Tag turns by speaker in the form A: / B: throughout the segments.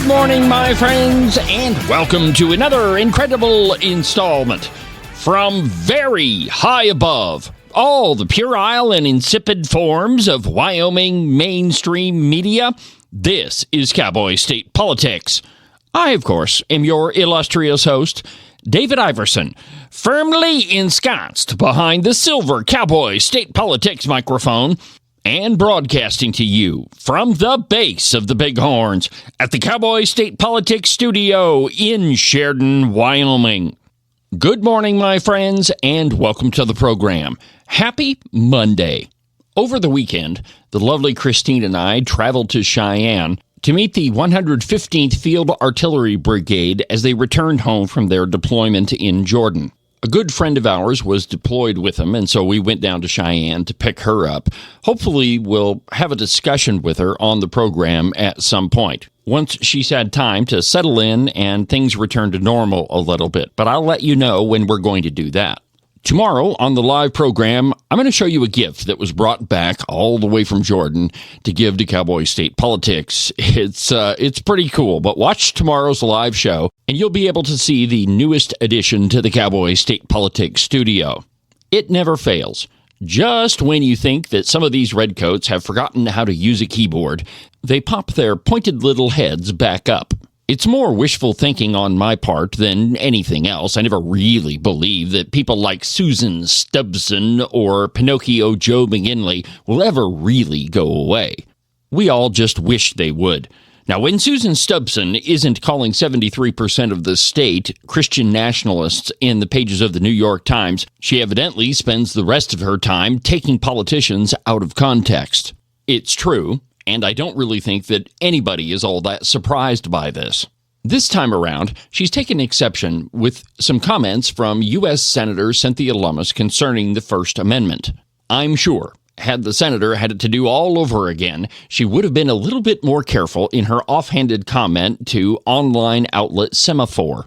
A: morning, my friends, and welcome to another incredible installment from very high above all the puerile and insipid forms of Wyoming mainstream media. This is Cowboy State Politics. I, of course, am your illustrious host, David Iverson, firmly ensconced behind the silver Cowboy State Politics microphone and broadcasting to you from the base of the Bighorns at the Cowboy State Politics studio in Sheridan, Wyoming. Good morning, my friends, and welcome to the program. Happy Monday. Over the weekend, the lovely Christine and I traveled to Cheyenne to meet the 115th Field Artillery Brigade as they returned home from their deployment in Jordan. A good friend of ours was deployed with them, and so we went down to Cheyenne to pick her up. Hopefully, we'll have a discussion with her on the program at some point, once she's had time to settle in and things return to normal a little bit. But I'll let you know when we're going to do that. Tomorrow on the live program, I'm going to show you a gift that was brought back all the way from Jordan to give to Cowboy State Politics. It's pretty cool, but watch tomorrow's live show and you'll be able to see the newest addition to the Cowboy State Politics studio. It never fails. Just when you think that some of these redcoats have forgotten how to use a keyboard, they pop their pointed little heads back up. It's more wishful thinking on my part than anything else. I never really believe that people like Susan Stubson or Pinocchio Joe McGinley will ever really go away. We all just wish they would. Now, when Susan Stubson isn't calling 73% of the state Christian nationalists in the pages of the New York Times, she evidently spends the rest of her time taking politicians out of context. It's true. And I don't really think that anybody is all that surprised by this. This time around, she's taken exception with some comments from U.S. Senator Cynthia Lummis concerning the First Amendment. I'm sure, had the senator had it to do all over again, she would have been a little bit more careful in her offhanded comment to online outlet Semaphore.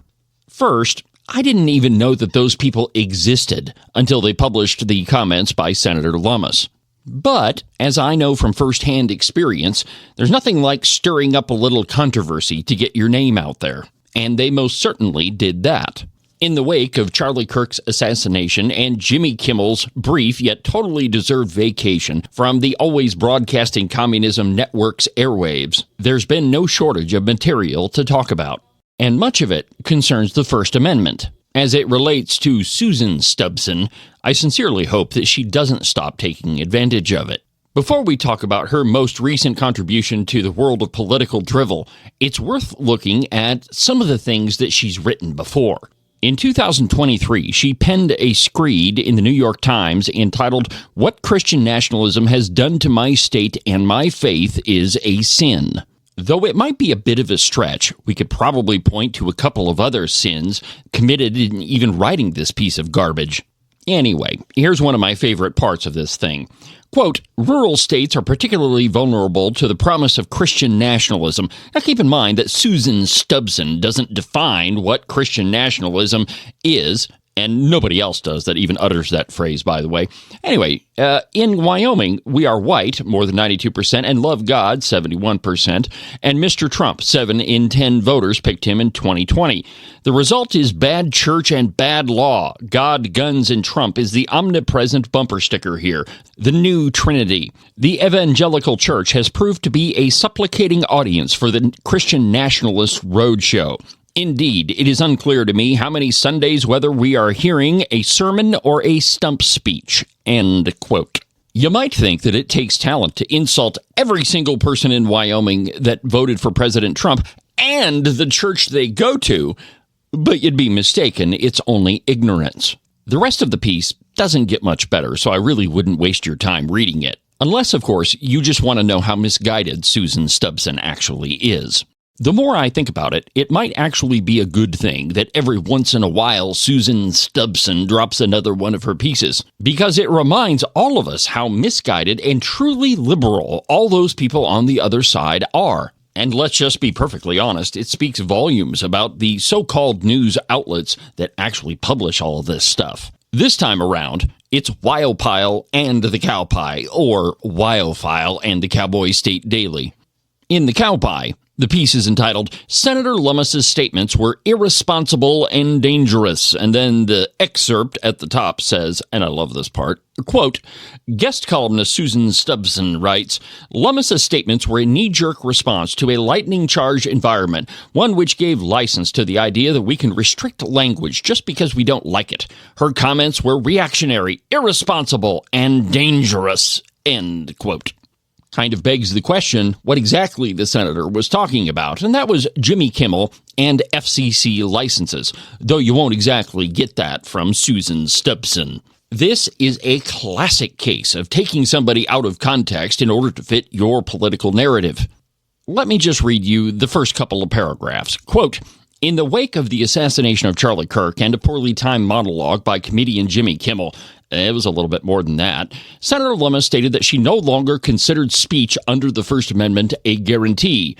A: First, I didn't even know that those people existed until they published the comments by Senator Lummis. But, as I know from firsthand experience, there's nothing like stirring up a little controversy to get your name out there. And they most certainly did that. In the wake of Charlie Kirk's assassination and Jimmy Kimmel's brief yet totally deserved vacation from the always broadcasting communism network's airwaves, there's been no shortage of material to talk about. And much of it concerns the First Amendment. As it relates to Susan Stubson, I sincerely hope that she doesn't stop taking advantage of it. Before we talk about her most recent contribution to the world of political drivel, it's worth looking at some of the things that she's written before. In 2023, she penned a screed in the New York Times entitled, "What Christian Nationalism Has Done to My State and My Faith is a Sin." Though it might be a bit of a stretch, we could probably point to a couple of other sins committed in even writing this piece of garbage. Anyway, here's one of my favorite parts of this thing. Quote, "Rural states are particularly vulnerable to the promise of Christian nationalism." Now keep in mind that Susan Stubson doesn't define what Christian nationalism is, and nobody else does that even utters that phrase, by the way. Anyway, in Wyoming, we are white, more than 92%, and love God, 71%, and Mr. Trump, 7 in 10 voters picked him in 2020. The result is bad church and bad law. God, guns, and Trump is the omnipresent bumper sticker here, the new trinity. The evangelical church has proved to be a supplicating audience for the Christian nationalist roadshow. Indeed, it is unclear to me how many Sundays whether we are hearing a sermon or a stump speech. End quote. You might think that it takes talent to insult every single person in Wyoming that voted for President Trump and the church they go to, but you'd be mistaken. It's only ignorance. The rest of the piece doesn't get much better, so I really wouldn't waste your time reading it. Unless, of course, you just want to know how misguided Susan Stubson actually is. The more I think about it, it might actually be a good thing that every once in a while Susan Stubson drops another one of her pieces, because it reminds all of us how misguided and truly liberal all those people on the other side are. And let's just be perfectly honest, it speaks volumes about the so-called news outlets that actually publish all of this stuff. This time around, it's Wildpile and the Cowpie, or Wildfile and the Cowboy State Daily. In the Cowpie, The piece is entitled, Senator Lummis's Statements Were Irresponsible and Dangerous. And then the excerpt at the top says, and I love this part, quote, guest columnist Susan Stubson writes, Lummis's statements were a knee-jerk response to a lightning-charged environment, one which gave license to the idea that we can restrict language just because we don't like it. Her comments were reactionary, irresponsible, and dangerous, end quote. Kind of begs the question what exactly the senator was talking about, and that was Jimmy Kimmel and FCC licenses, though you won't exactly get that from Susan Stubson. This is a classic case of taking somebody out of context in order to fit your political narrative. Let me just read you the first couple of paragraphs. Quote, in the wake of the assassination of Charlie Kirk and a poorly timed monologue by comedian Jimmy Kimmel, it was a little bit more than that, Senator Lummis stated that she no longer considered speech under the First Amendment a guarantee.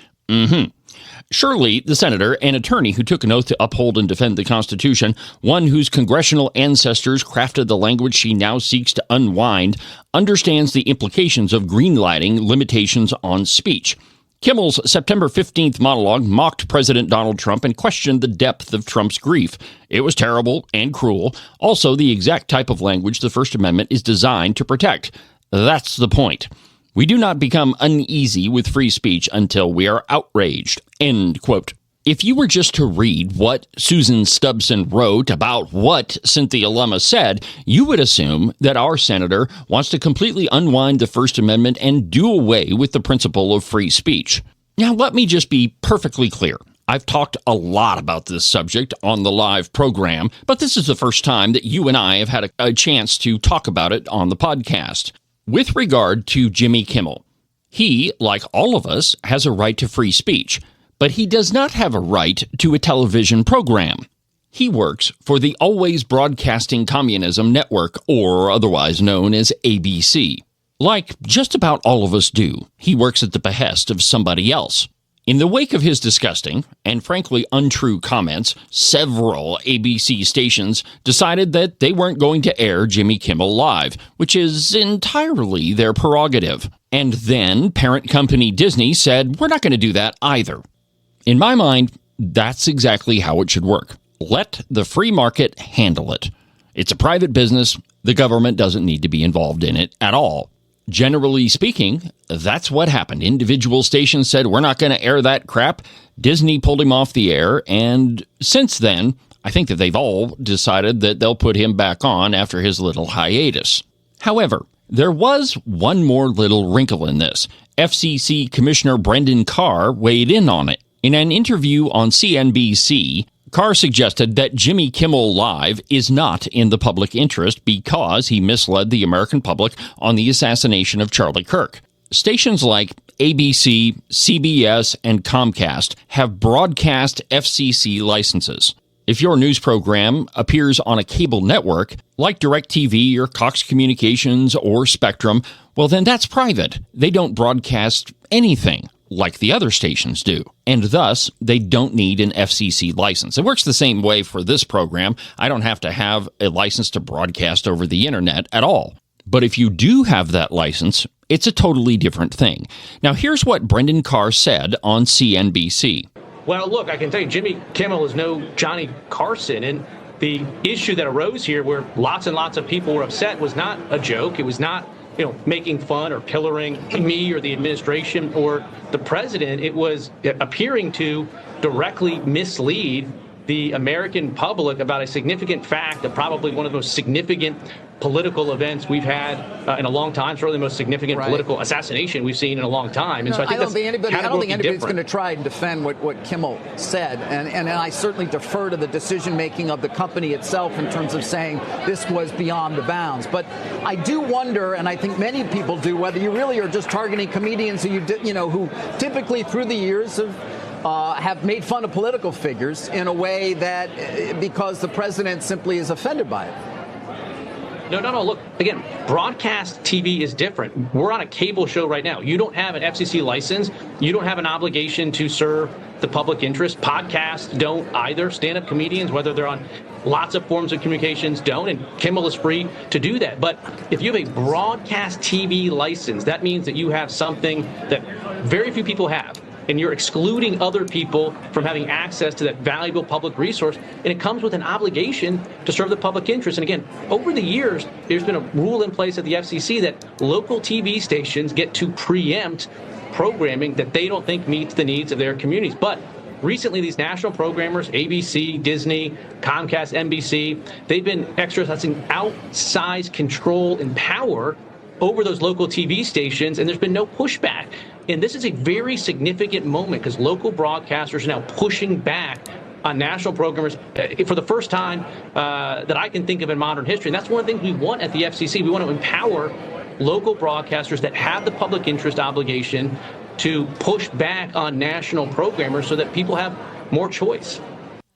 A: Surely, the senator, an attorney who took an oath to uphold and defend the Constitution, one whose congressional ancestors crafted the language she now seeks to unwind, understands the implications of greenlighting limitations on speech. Kimmel's September 15th monologue mocked President Donald Trump and questioned the depth of Trump's grief. It was terrible and cruel, also the exact type of language the First Amendment is designed to protect. That's the point. We do not become uneasy with free speech until we are outraged. End quote. If you were just to read what Susan Stubson wrote about what Cynthia Lummis said, you would assume that our senator wants to completely unwind the First Amendment and do away with the principle of free speech. Now, let me just be perfectly clear. I've talked a lot about this subject on the live program, but this is the first time that you and I have had a chance to talk about it on the podcast. With regard to Jimmy Kimmel, he, like all of us, has a right to free speech. But he does not have a right to a television program. He works for the Always Broadcasting Communism Network, or otherwise known as ABC. Like just about all of us do, he works at the behest of somebody else. In the wake of his disgusting and frankly untrue comments, several ABC stations decided that they weren't going to air Jimmy Kimmel Live, which is entirely their prerogative. And then parent company Disney said, we're not going to do that either. In my mind, that's exactly how it should work. Let the free market handle it. It's a private business. The government doesn't need to be involved in it at all. Generally speaking, that's what happened. Individual stations said, we're not going to air that crap. Disney pulled him off the air. And since then, I think that they've all decided that they'll put him back on after his little hiatus. However, there was one more little wrinkle in this. FCC Commissioner Brendan Carr weighed in on it. In an interview on CNBC, Carr suggested that Jimmy Kimmel Live is not in the public interest because he misled the American public on the assassination of Charlie Kirk. Stations like ABC, CBS, and Comcast have broadcast FCC licenses. If your news program appears on a cable network, like DirecTV or Cox Communications or Spectrum, well, then that's private. They don't broadcast anything like the other stations do, and thus they don't need an FCC license. It works the same way for this program. I don't have to have a license to broadcast over the internet at all. But if you do have that license, it's a totally different thing. Now, here's what Brendan Carr said on CNBC.
B: Well, look, I can tell you, Jimmy Kimmel is no Johnny Carson, and the issue that arose here where lots and lots of people were upset was not a joke. It was not making fun or pillaring me or the administration or the president. It was appearing to directly mislead the American public about a significant fact of probably one of the most significant political events we've had in a long time. It's really the most significant political assassination we've seen in a long time. And so I don't think anybody's
C: going to try and defend what Kimmel said. And I certainly defer to the decision making of the company itself in terms of saying this was beyond the bounds. But I do wonder, and I think many people do, whether you really are just targeting comedians who who typically through the years have made fun of political figures in a way that because the president simply is offended by it.
B: No. Look, again, broadcast TV is different. We're on a cable show right now. You don't have an FCC license. You don't have an obligation to serve the public interest. Podcasts don't either. Stand-up comedians, whether they're on lots of forms of communications, don't. And Kimmel is free to do that. But if you have a broadcast TV license, that means that you have something that very few people have. and you're excluding other people from having access to that valuable public resource. And it comes with an obligation to serve the public interest. And again, over the years, there's been a rule in place at the FCC that local TV stations get to preempt programming that they don't think meets the needs of their communities. But recently, these national programmers, ABC, Disney, Comcast, NBC, they've been exercising outsized control and power over those local TV stations, and there's been no pushback. And this is a very significant moment because local broadcasters are now pushing back on national programmers for the first time that I can think of in modern history. And that's one of the things we want at the FCC. We want to empower local broadcasters that have the public interest obligation to push back on national programmers so that people have more choice.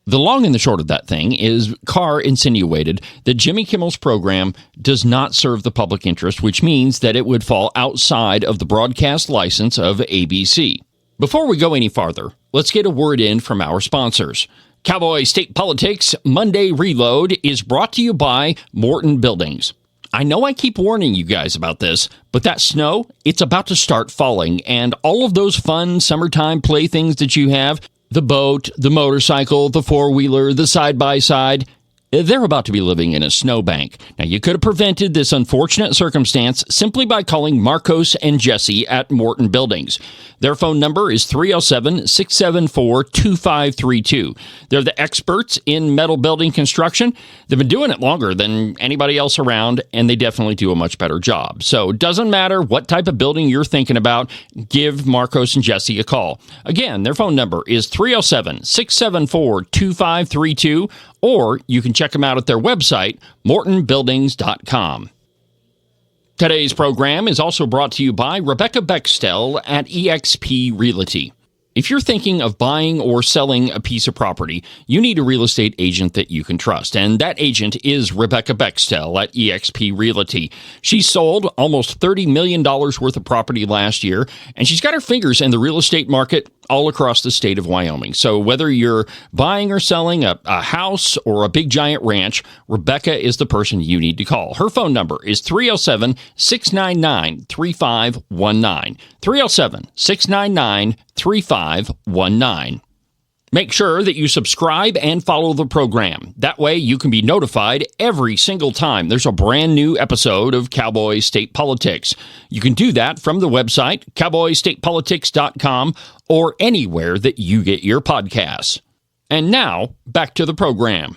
A: The long and the short of that thing is Carr insinuated that Jimmy Kimmel's program does not serve the public interest, which means that it would fall outside of the broadcast license of ABC. Before we go any farther, let's get a word in from our sponsors. Cowboy State Politics Monday Reload is brought to you by Morton Buildings. I know I keep warning you guys about this, but that snow, it's about to start falling, and all of those fun summertime playthings that you have, the boat, the motorcycle, the four-wheeler, the side-by-side, they're about to be living in a snowbank. Now, you could have prevented this unfortunate circumstance simply by calling Marcos and Jesse at Morton Buildings. Their phone number is 307-674-2532. They're the experts in metal building construction. They've been doing it longer than anybody else around, and they definitely do a much better job. So it doesn't matter what type of building you're thinking about, give Marcos and Jesse a call. Again, their phone number is 307-674-2532, or you can check them out at their website, mortonbuildings.com. Today's program is also brought to you by Rebecca Bextel at eXp Realty. If you're thinking of buying or selling a piece of property, you need a real estate agent that you can trust. And that agent is Rebecca Bextel at eXp Realty. She sold almost $30 million worth of property last year, and she's got her fingers in the real estate market all across the state of Wyoming. So whether you're buying or selling a house or a big giant ranch, Rebecca is the person you need to call. Her phone number is 307-699-3519. 307-699-3519. Make sure that you subscribe and follow the program. That way you can be notified every single time there's a brand new episode of Cowboy State Politics. You can do that from the website, cowboystatepolitics.com, or anywhere that you get your podcasts. And now, back to the program.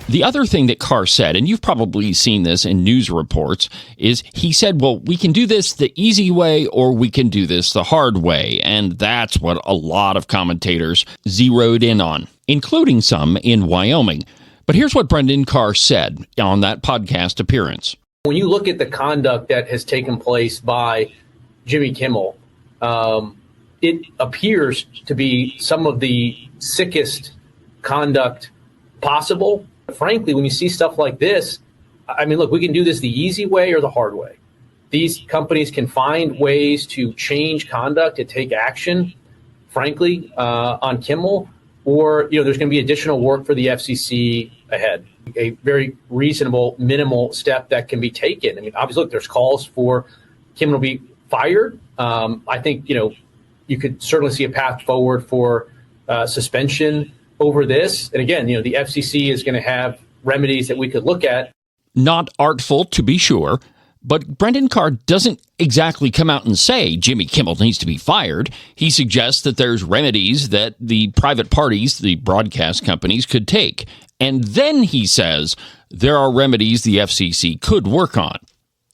A: The other thing that Carr said, and you've probably seen this in news reports, is he said, well, we can do this the easy way or we can do this the hard way. And that's what a lot of commentators zeroed in on, including some in Wyoming. But here's what Brendan Carr said on that podcast appearance.
B: When you look at the conduct that has taken place by Jimmy Kimmel, it appears to be some of the sickest conduct possible. Frankly, when you see stuff like this, I mean, look, we can do this the easy way or the hard way. These companies can find ways to change conduct, to take action, frankly, on Kimmel, or, there's going to be additional work for the FCC ahead. A very reasonable, minimal step that can be taken. I mean, obviously, look, there's calls for Kimmel to be fired. I think, you could certainly see a path forward for suspension over this. And again, the FCC is going to have remedies that we could look at.
A: Not artful, to be sure, but Brendan Carr doesn't exactly come out and say Jimmy Kimmel needs to be fired. He suggests that there's remedies that the private parties, the broadcast companies, could take. And then he says there are remedies the FCC could work on.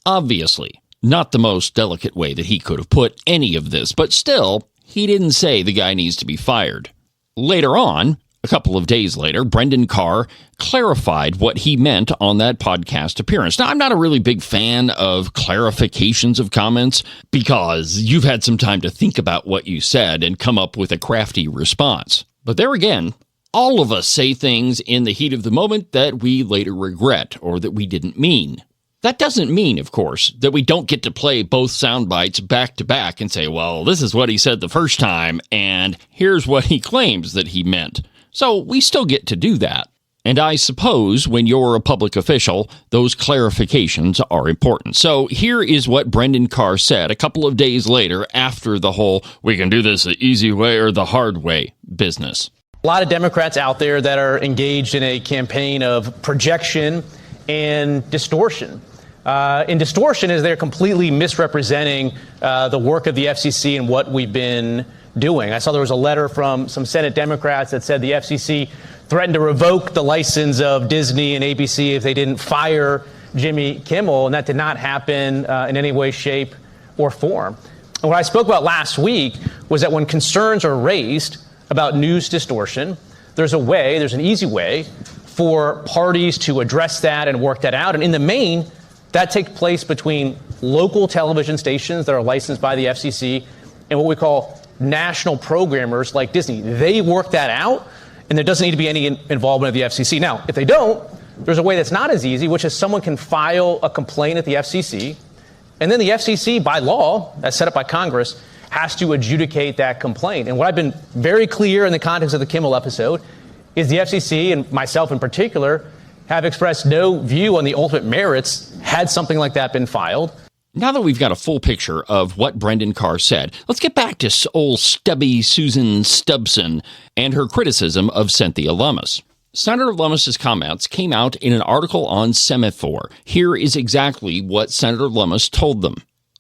A: Obviously, not the most delicate way that he could have put any of this, but still, he didn't say the guy needs to be fired. Later on, a couple of days later, Brendan Carr clarified what he meant on that podcast appearance. Now, I'm not a really big fan of clarifications of comments because you've had some time to think about what you said and come up with a crafty response. But there again, All of us say things in the heat of the moment that we later regret or that we didn't mean. That doesn't mean, of course, that we don't get to play both sound bites back to back and say, well, this is what he said the first time, and here's what he claims that he meant. So we still get to do that. And I suppose when you're a public official, those clarifications are important. So here is what Brendan Carr said a couple of days later after the whole we can do this the easy way or the hard way business.
D: A lot of Democrats out there that are engaged in a campaign of projection and distortion. And distortion is they're completely misrepresenting the work of the FCC and what we've been doing. I saw there was a letter from some Senate Democrats that said the FCC threatened to revoke the license of Disney and ABC if they didn't fire Jimmy Kimmel, and that did not happen in any way, shape, or form. And what I spoke about last week was that when concerns are raised about news distortion, there's an easy way for parties to address that and work that out. And in the main, that takes place between local television stations that are licensed by the FCC and what we call national programmers like Disney. They work that out, and there doesn't need to be any involvement of the FCC. Now, if they don't, there's a way that's not as easy, which is someone can file a complaint at the FCC, and then the FCC, by law, as set up by Congress, has to adjudicate that complaint. And what I've been very clear in the context of the Kimmel episode is the FCC, and myself in particular, have expressed no view on the ultimate merits had something like that been filed.
A: Now that we've got a full picture of what Brendan Carr said, let's get back to old stubby Susan Stubson and her criticism of Cynthia Lummis. Senator Lummis's comments came out in an article on Semaphore. Here is exactly what Senator Lummis told them.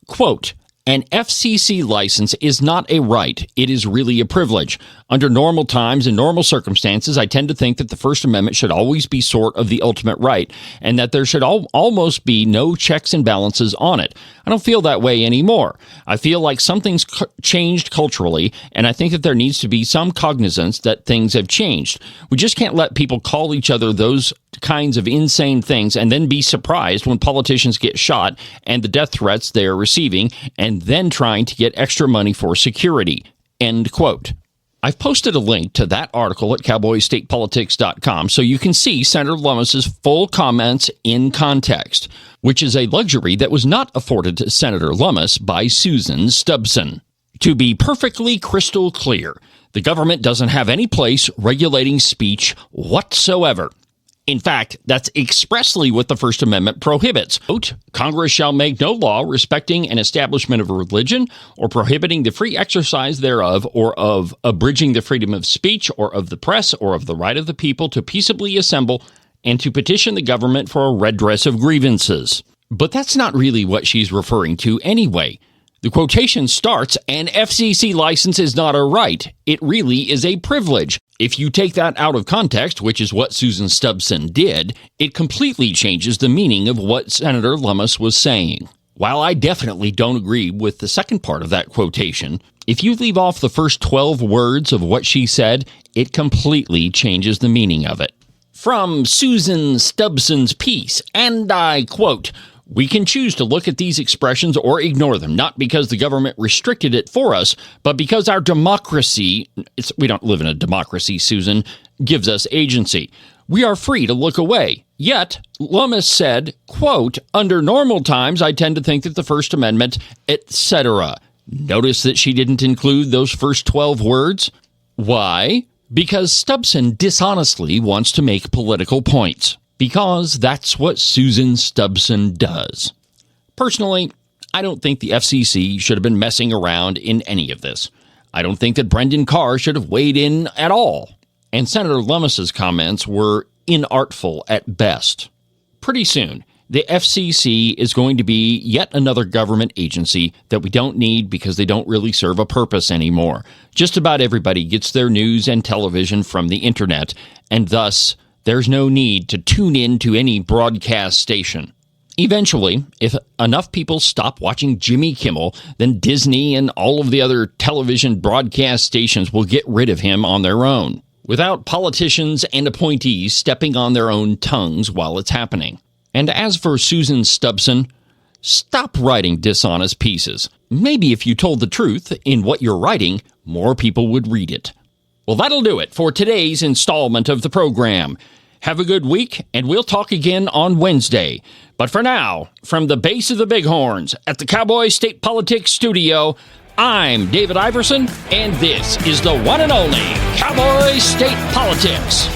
A: Quote, "An FCC license is not a right. It is really a privilege. Under normal times and normal circumstances, I tend to think that the First Amendment should always be sort of the ultimate right, and that there should almost be no checks and balances on it. I don't feel that way anymore. I feel like something's changed culturally, and I think that there needs to be some cognizance that things have changed. We just can't let people call each other those kinds of insane things and then be surprised when politicians get shot and the death threats they are receiving, and then trying to get extra money for security." End quote. I've posted a link to that article at cowboystatepolitics.com so you can see Senator Lummis's full comments in context, which is a luxury that was not afforded to Senator Lummis by Susan Stubson. To be perfectly crystal clear, the government doesn't have any place regulating speech whatsoever. In fact, that's expressly what the First Amendment prohibits. Quote, "Congress shall make no law respecting an establishment of a religion or prohibiting the free exercise thereof or of abridging the freedom of speech or of the press or of the right of the people to peaceably assemble and to petition the government for a redress of grievances." But that's not really what she's referring to anyway. The quotation starts, "An FCC license is not a right. It really is a privilege." If you take that out of context, which is what Susan Stubson did, it completely changes the meaning of what Senator Lummis was saying. While I definitely don't agree with the second part of that quotation, if you leave off the first 12 words of what she said, it completely changes the meaning of it. From Susan Stubson's piece, and I quote, "We can choose to look at these expressions or ignore them, not because the government restricted it for us, but because our democracy," we don't live in a democracy, Susan, "gives us agency. We are free to look away. Yet, Lummis said, quote, "Under normal times, I tend to think that the First Amendment, etc." Notice that she didn't include those first 12 words. Why? Because Stubson dishonestly wants to make political points. Because that's what Susan Stubson does. Personally, I don't think the FCC should have been messing around in any of this. I don't think that Brendan Carr should have weighed in at all. And Senator Lummis's comments were inartful at best. Pretty soon, the FCC is going to be yet another government agency that we don't need because they don't really serve a purpose anymore. Just about everybody gets their news and television from the internet, and thus there's no need to tune in to any broadcast station. Eventually, if enough people stop watching Jimmy Kimmel, then Disney and all of the other television broadcast stations will get rid of him on their own, without politicians and appointees stepping on their own tongues while it's happening. And as for Susan Stubson, stop writing dishonest pieces. Maybe if you told the truth in what you're writing, more people would read it. Well, that'll do it for today's installment of the program. Have a good week, and we'll talk again on Wednesday. But for now, from the base of the Bighorns at the Cowboy State Politics Studio, I'm David Iverson, and this is the one and only Cowboy State Politics.